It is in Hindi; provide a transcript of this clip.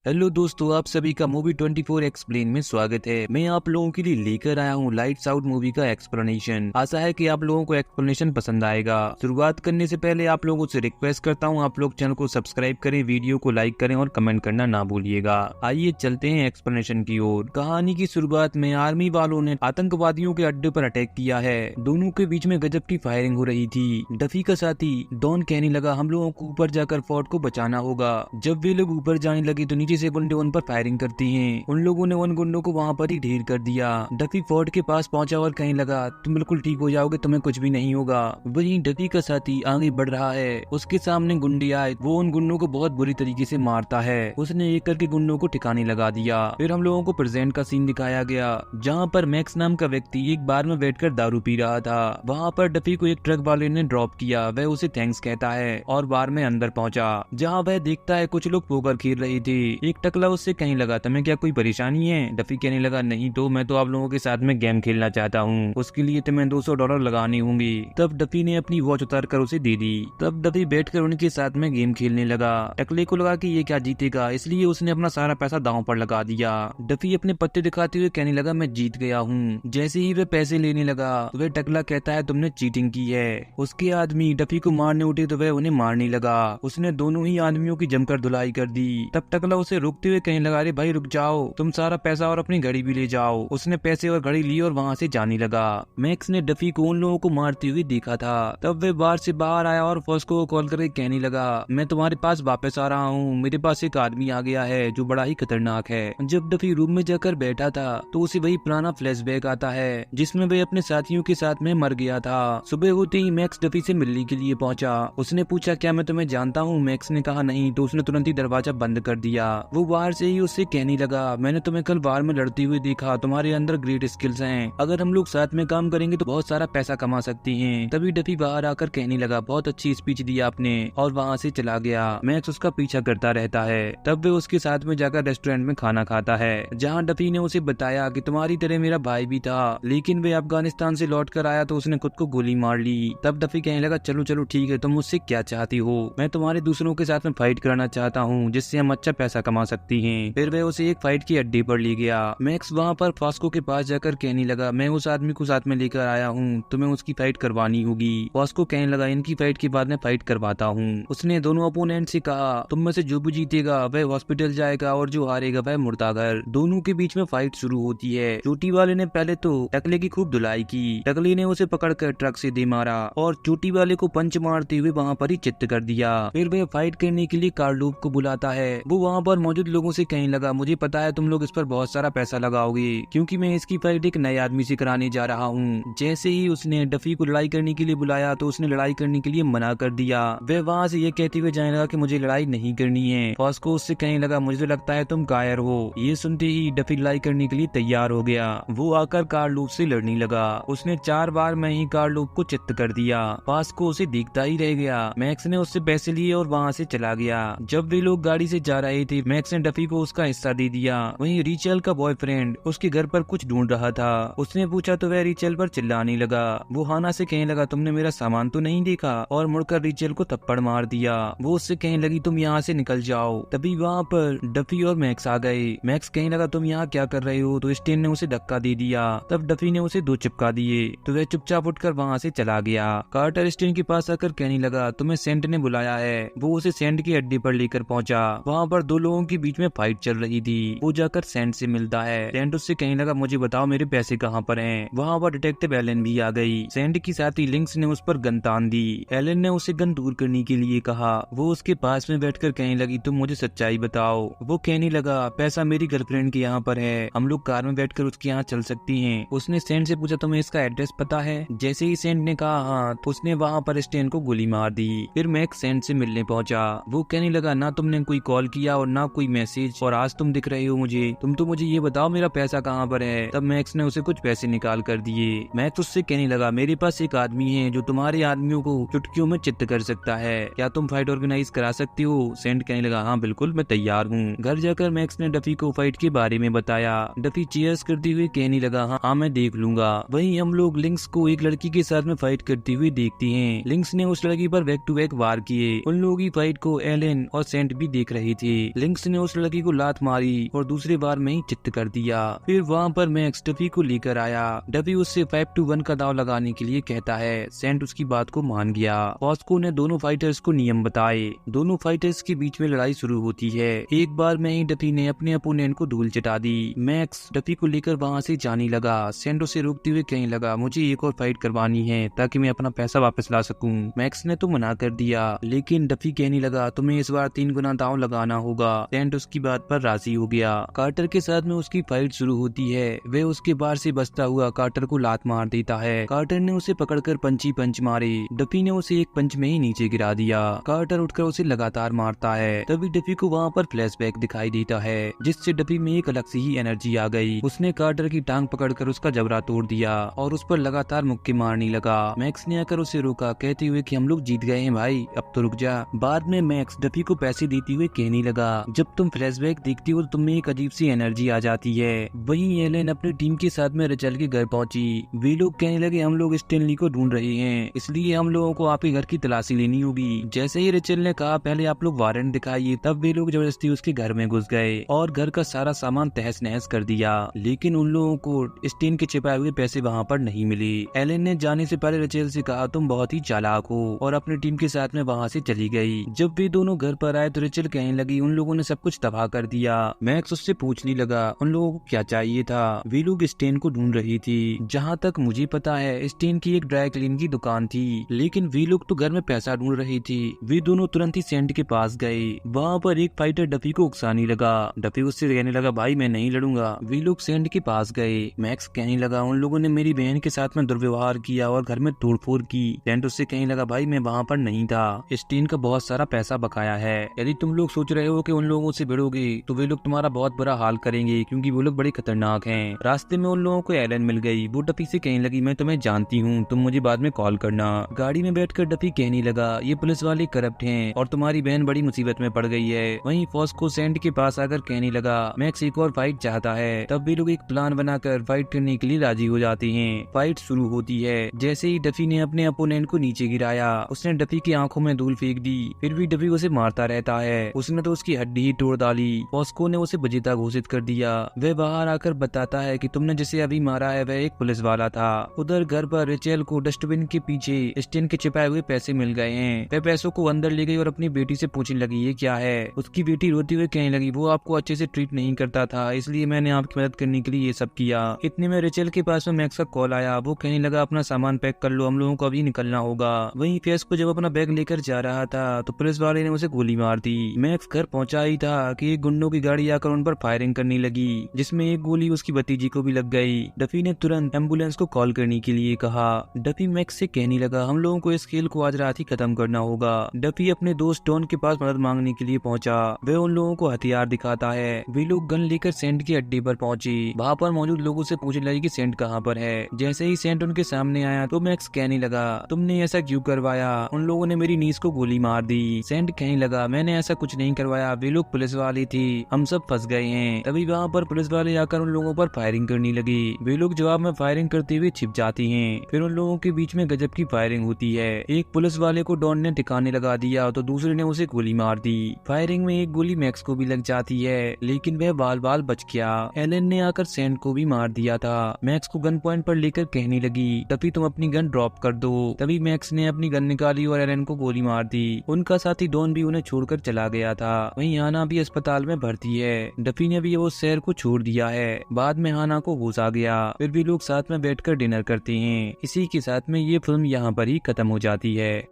हेलो दोस्तों, आप सभी का मूवी 24 एक्सप्लेन में स्वागत है। मैं आप लोगों के लिए लेकर आया हूँ लाइट्स आउट मूवी का एक्सप्लेनेशन। आशा है कि आप लोगों को एक्सप्लेनेशन पसंद आएगा। शुरुआत करने से पहले आप लोगों से रिक्वेस्ट करता हूँ, आप लोग चैनल को सब्सक्राइब करें, वीडियो को लाइक करें और कमेंट करना ना भूलिएगा। आइए चलते हैं एक्सप्लेनेशन की ओर। कहानी की शुरुआत में आर्मी वालों ने आतंकवादियों के अड्डे पर अटैक किया है। दोनों के बीच में गजब की फायरिंग हो रही थी। डफी का साथी डॉन कहने लगा, हम लोगों को ऊपर जाकर फोर्ट को बचाना होगा। जब वे लोग ऊपर जाने लगे तो नीचे से गुंडे उन पर फायरिंग करती हैं। उन लोगों ने उन गुंडों को वहां पर ही ढेर कर दिया। डफी फोर्ट के पास पहुंचा और कहने लगा, तुम बिल्कुल ठीक हो जाओगे, तुम्हें कुछ भी नहीं होगा। वहीं डफी का साथी आगे बढ़ रहा है। उसके सामने गुंडे आए, वो उन गुंडों को बहुत बुरी तरीके से मारता है। उसने एक करके गुंडों को ठिकाने लगा दिया। फिर हम लोगों को प्रेजेंट का सीन दिखाया गया, जहाँ पर मैक्स नाम का व्यक्ति एक बार में बैठकर दारू पी रहा था। वहाँ पर डफी को एक ट्रक वाले ने ड्रॉप किया। वह उसे थैंक्स कहता है और बार में अंदर पहुंचा, जहाँ वह देखता है कुछ लोग पोकर खेल रहे थे। एक टकला उससे कहने लगा, तुम्हें क्या कोई परेशानी है? डफी कहने लगा, नहीं तो मैं तो आप लोगों के साथ में गेम खेलना चाहता हूँ, उसके लिए तुम्हें $200 लगाने होंगे। तब डफी ने अपनी वॉच उतार कर उसे दे दी। तब डफी बैठकर उनके साथ में गेम खेलने लगा। टकले को लगा कि ये क्या जीतेगा, इसलिए उसने अपना सारा पैसा दांव पर लगा दिया। डफी अपने पत्ते दिखाते हुए कहने लगा, मैं जीत गया हूँ। जैसे ही वह पैसे लेने लगा तो वह टकला कहता है, तुमने चीटिंग की है। उसके आदमी डफी को मारने उठे तो वह उन्हें मारने लगा। उसने दोनों ही आदमियों की जमकर धुलाई कर दी। तब टकला उसे रोकते हुए कहने लगा, अरे भाई रुक जाओ, तुम सारा पैसा और अपनी घड़ी भी ले जाओ। उसने पैसे और घड़ी ली और वहाँ से जाने लगा। मैक्स ने डफी को उन लोगों को मारते हुए देखा था। तब वे बार से बाहर आया और फॉस्को को कॉल करके कहने लगा, मैं तुम्हारे पास वापस आ रहा हूँ, मेरे पास एक आदमी आ गया है जो बड़ा ही खतरनाक है। जब डफी रूम में जाकर बैठा था तो उसे वही पुराना फ्लैशबैक आता है जिसमें वे अपने साथियों के साथ में मर गया था। सुबह होते ही मैक्स डफी से मिलने के लिए पहुंचा। उसने पूछा, क्या मैं तुम्हें जानता हूँ? मैक्स ने कहा, नहीं। तो उसने तुरंत ही दरवाजा बंद कर दिया। वो बाहर से ही उससे कहने लगा, मैंने तुम्हें कल बार में लड़ते हुए देखा, तुम्हारे अंदर ग्रेट स्किल्स हैं। अगर हम लोग साथ में काम करेंगे तो बहुत सारा पैसा कमा सकते हैं। तभी डफी बाहर आकर कहने लगा, बहुत अच्छी स्पीच दी आपने, और वहाँ से चला गया। मैक्स उसका पीछा करता रहता है। तब वे उसके साथ में जाकर रेस्टोरेंट में खाना खाता है, जहाँ डफी ने उसे बताया कि तुम्हारी तरह मेरा भाई भी था, लेकिन वे अफगानिस्तान से लौट कर आया तो उसने खुद को गोली मार ली। तब डफी कहने लगा, चलो चलो ठीक है, तुम मुझसे क्या चाहती हो? मैं तुम्हारे दूसरों के साथ में फाइट करना चाहता हूँ, जिससे हम अच्छा पैसा कमा सकती हैं। फिर वे उसे एक फाइट की अड्डे पर ले गया। मैक्स वहाँ पर फॉस्को के पास जाकर कहने लगा, मैं उस आदमी को साथ में लेकर आया हूँ, तुम्हें उसकी फाइट करवानी होगी। फॉस्को कहने लगा, इनकी फाइट के बाद मैं फाइट करवाता हूँ। उसने दोनों अपोनेंट से कहा, तुम में से जो भी जीतेगा वह हॉस्पिटल जाएगा और जो हारेगा वह मुर्दाघर। दोनों के बीच में फाइट शुरू होती है। चोटी वाले ने पहले तो टकले की खूब धुलाई की। टकले ने उसे पकड़कर ट्रक से दे मारा और चोटी वाले को पंच मारते हुए वहाँ पर ही चित्त कर दिया। फिर वह फाइट करने के लिए कार्लोव को बुलाता है। वो वहाँ पर मौजूद लोगों से कहने लगा, मुझे पता है तुम लोग इस पर बहुत सारा पैसा लगाओगे, क्योंकि मैं इसकी फाइट एक नए आदमी से कराने जा रहा हूँ। जैसे ही उसने डफी को लड़ाई करने के लिए बुलाया तो उसने लड़ाई करने के लिए मना कर दिया। वह वहाँ से ये कहते हुए जाने लगा कि मुझे लड़ाई नहीं करनी है। फॉस्को उससे कहने लगा, मुझे लगता है तुम कायर हो। ये सुनते ही डफी लड़ाई करने के लिए तैयार हो गया। वो आकर कार्लोव से लड़ने लगा। उसने 4 बार में ही कार्लोव को चित्त कर दिया। फॉस्को उसे देखता ही रह गया। मैक्स ने उससे पैसे लिए और वहाँ से चला गया। जब वे लोग गाड़ी से जा रहे थे, मैक्स ने डफी को उसका हिस्सा दे दिया। वहीं रिचल का बॉयफ्रेंड उसके घर पर कुछ ढूंढ रहा था। उसने पूछा तो वह रिचल पर चिल्लाने लगा। वो हाना से कहने लगा, तुमने मेरा सामान तो नहीं देखा, और मुड़कर रिचल को थप्पड़ मार दिया। वो उससे कहने लगी, तुम यहाँ से निकल जाओ। तभी वहाँ पर डफी और मैक्स आ गए। मैक्स कहने लगा, तुम यहाँ क्या कर रहे हो? तो स्टेन ने उसे धक्का दे दिया। तब डफी ने उसे 2 चिपका दिए तो वह चुपचाप उठकर वहाँ से चला गया। कार्टर स्टेन के पास आकर कहने लगा, तुम्हें सेंट ने बुलाया है। वो उसे सेंट के अड्डे पर लेकर पहुंचा। वहाँ पर 2 लोगों के बीच में फाइट चल रही थी। वो जाकर सेंट से मिलता है। सेंट उससे कहने लगा, मुझे बताओ मेरे पैसे कहाँ पर हैं? वहाँ पर डिटेक्टिव एलन भी आ गई। सेंट की साथी लिंक्स ने उस पर गन तान दी। एलन ने उसे गन दूर करने के लिए कहा। वो उसके पास में बैठकर कहने लगी, तुम मुझे सच्चाई बताओ। वो कहने लगा, पैसा मेरी गर्लफ्रेंड के यहाँ पर है, हम लोग कार में बैठकर उसके यहाँ चल सकती हैं। उसने सेंट से पूछा, तुम्हें इसका एड्रेस पता है? जैसे ही सेंट ने कहा हाँ, तो उसने वहाँ पर स्टेन को गोली मार दी। फिर मैक्स सेंट से मिलने पहुंचा। वो कहने लगा, ना तुमने कोई कॉल किया और ना कोई मैसेज, और आज तुम दिख रहे हो मुझे। तुम तो मुझे ये बताओ मेरा पैसा कहाँ पर है? तब मैक्स ने उसे कुछ पैसे निकाल कर दिए। मैक्स उससे कहने लगा, मेरे पास एक आदमी है जो तुम्हारे आदमियों को चुटकियों में चित्त कर सकता है, क्या तुम फाइट ऑर्गेनाइज करा सकती हो? सेंट कहने लगा, हाँ बिल्कुल, मैं तैयार हूँ। घर जाकर मैक्स ने डफी को फाइट के बारे में बताया। डफी चीयर्स करते हुए कहने लगा, हाँ मैं देख लूंगा। वहीं हम लोग लिंक्स को एक लड़की के साथ में फाइट करते हुए देखते हैं। लिंक्स ने उस लड़की पर बैक टू बैक वार किए। उन लोगों की फाइट को एलन और सेंट भी देख रहे थे। लिंक्स हैंक्स ने उस लड़की को लात मारी और दूसरी बार में ही चित्त कर दिया। फिर वहाँ पर मैक्स डफी को लेकर आया। डफी उससे 5-1 का दाव लगाने के लिए कहता है। सेंट उसकी बात को मान गया। फॉस्को ने दोनों फाइटर्स को नियम बताए। दोनों फाइटर्स के बीच में लड़ाई शुरू होती है। एक बार में ही डफी ने अपने अपोनेंट को धूल चटा दी। मैक्स डफी को लेकर वहाँ से जाने लगा। सेंट उसे रोकते हुए कहने लगा, मुझे एक और फाइट करवानी है ताकि मैं अपना पैसा वापस ला सकूं। मैक्स ने तो मना कर दिया, लेकिन डफी कहने लगा, तुम्हें इस बार 3 गुना दांव लगाना होगा। सेंट उसकी बात पर राजी हो गया। कार्टर के साथ में उसकी फाइट शुरू होती है। वह उसके बार से बचता हुआ कार्टर को लात मार देता है। कार्टर ने उसे पकड़कर पंच मारे। डफी ने उसे एक पंच में ही नीचे गिरा दिया। कार्टर उठकर उसे लगातार मारता है। तभी डफी को वहाँ पर फ्लैशबैक दिखाई देता है, जिससे डफी में एक अलग सी ही एनर्जी आ गई। उसने कार्टर की टांग पकड़कर उसका जबड़ा तोड़ दिया और उस पर लगातार मुक्के मारने लगा। मैक्स ने आकर उसे रोका, कहते हुए कि हम लोग जीत गए हैं भाई, अब तो रुक जा। बाद में मैक्स डफी को पैसे देते हुए कहने लगा, जब तुम फ्लैशबैक देखती हो तो तुम में एक अजीब सी एनर्जी आ जाती है। वहीं एलेन अपनी टीम के साथ में रेचल के घर पहुंची। वे लोग कहने लगे, हम लोग स्टेनली को ढूंढ रहे हैं, इसलिए हम लोगों को आपके घर की तलाशी लेनी होगी। जैसे ही रेचल ने कहा, पहले आप लोग वारंट दिखाइए, तब वे लोग जबरदस्ती उसके घर में घुस गए और घर का सारा सामान तहस नहस कर दिया। लेकिन उन लोगों को स्टेन के छिपाए हुए पैसे वहाँ पर नहीं मिले। एलेन ने जाने से पहले रेचल से कहा, तुम बहुत ही चालाक हो, और अपनी टीम के साथ में वहाँ से चली गई। जब वे दोनों घर पर आए तो रेचल कहने लगी, उन लोगों ने सब कुछ तबाह कर दिया। मैक्स उससे पूछने लगा, उन लोगों को क्या चाहिए था? वे लोग स्टेन को ढूंढ रही थी। जहाँ तक मुझे पता है, स्टेन की एक ड्राई क्लीन की दुकान थी, लेकिन वे लोग तो घर में पैसा ढूंढ रही थी। वे दोनों तुरंत ही सेंट के पास गए। वहाँ पर एक फाइटर डफी को उकसाने लगा। डफी उससे कहने लगा, भाई मैं नहीं लड़ूंगा। वे लोग सेंट के पास गए। मैक्स कहने लगा, उन लोगों ने मेरी बहन के साथ में दुर्व्यवहार किया और घर में तोड़फोड़ की। सेंट उससे कहने लगा, भाई मैं वहाँ पर नहीं था, स्टेन का बहुत सारा पैसा बकाया है। यदि तुम लोग सोच रहे हो कि उन लोगों से भिड़ोगे तो वे लोग तुम्हारा बहुत बुरा हाल करेंगे, क्योंकि वो लोग बड़े खतरनाक हैं। रास्ते में उन लोगों को एलन मिल गई। वो डफी से कहने लगी, मैं तुम्हें जानती हूँ, तुम मुझे बाद में कॉल करना। गाड़ी में बैठकर डफी कहने लगा, ये पुलिस वाले करप्ट हैं और तुम्हारी बहन बड़ी मुसीबत में पड़ गई है। वहीं फॉस्को सेंट के पास आकर कहने लगा, मैक्स एक और फाइट चाहता है। तब वे लोग एक प्लान बनाकर फाइट करने के लिए राजी हो जाते हैं। फाइट शुरू होती है। जैसे ही डफी ने अपने अपोनेंट को नीचे गिराया, उसने डफी की आंखों में धूल फेंक दी। फिर भी डफी उसे मारता रहता है। उसने तो उसकी हड्डी ही तोड़ डाली। फॉस्को ने उसे विजेता घोषित कर दिया। वह बाहर आकर बताता है कि तुमने जिसे अभी मारा है वह एक पुलिस वाला था। उधर घर पर रेचल को डस्टबिन के पीछे स्टेन के छिपाए हुए पैसे मिल गए हैं। वह पैसों को अंदर ले गई और अपनी बेटी से पूछने लगी, ये क्या है? उसकी बेटी रोती हुए कहने लगी, वो आपको अच्छे से ट्रीट नहीं करता था, इसलिए मैंने आपकी मदद करने के लिए ये सब किया। इतने में रेचल के पास में मैक्स का कॉल आया। वो कहने लगा, अपना सामान पैक कर लो, हम लोगों को अभी निकलना होगा। वहीं फेस को जब अपना बैग लेकर जा रहा था तो पुलिस वाले ने उसे गोली मार दी। मैक्स घर पहुंचा ही था कि एक गुंडों की गाड़ी आकर उन पर फायरिंग करने लगी, जिसमें एक गोली उसकी भतीजी को भी लग गई। डफी ने तुरंत एम्बुलेंस को कॉल करने के लिए कहा। डफी मैक्स से कहने लगा, हम लोगों को इस खेल को आज रात ही खत्म करना होगा। डफी अपने दोस्त डॉन के पास मदद मांगने के लिए पहुंचा। वह उन लोगों को हथियार दिखाता है। वे लोग गन लेकर सेंट के अड्डे पर पहुंचे। वहाँ पर मौजूद लोगों से पूछने लगी कि सेंट कहाँ पर है। जैसे ही सेंट उनके सामने आया तो मैक्स कहने लगा, तुमने ऐसा क्यों करवाया? उन लोगों ने मेरी नीज को गोली मार दी। सेंट कहने लगा, मैंने ऐसा कुछ नहीं करवाया, वे लोग पुलिस वाले थे, हम सब फंस गए हैं। तभी वहाँ पर पुलिस वाले आकर उन लोगों पर फायरिंग करने लगी। वे लोग जवाब में फायरिंग करते हुए छिप जाती हैं। फिर उन लोगों के बीच में गजब की फायरिंग होती है। एक पुलिस वाले को डॉन ने ठिकाने लगा दिया तो दूसरे ने उसे गोली मार दी। फायरिंग में एक गोली मैक्स को भी लग जाती है, लेकिन वह बाल बाल बच गया। एलन ने आकर सेंट को भी मार दिया था। मैक्स को गन पॉइंट पर लेकर कहने लगी, तभी तुम अपनी गन ड्रॉप कर दो। तभी मैक्स ने अपनी गन निकाली और एलन को गोली मार दी। उनका साथी डॉन भी उन्हें छोड़कर चला गया था। वहीं हाना भी अस्पताल में भर्ती है। डफी ने भी वो शहर को छोड़ दिया है। बाद में हाना को होश आ गया। फिर भी लोग साथ में बैठकर डिनर करते हैं। इसी के साथ में ये फिल्म यहाँ पर ही खत्म हो जाती है।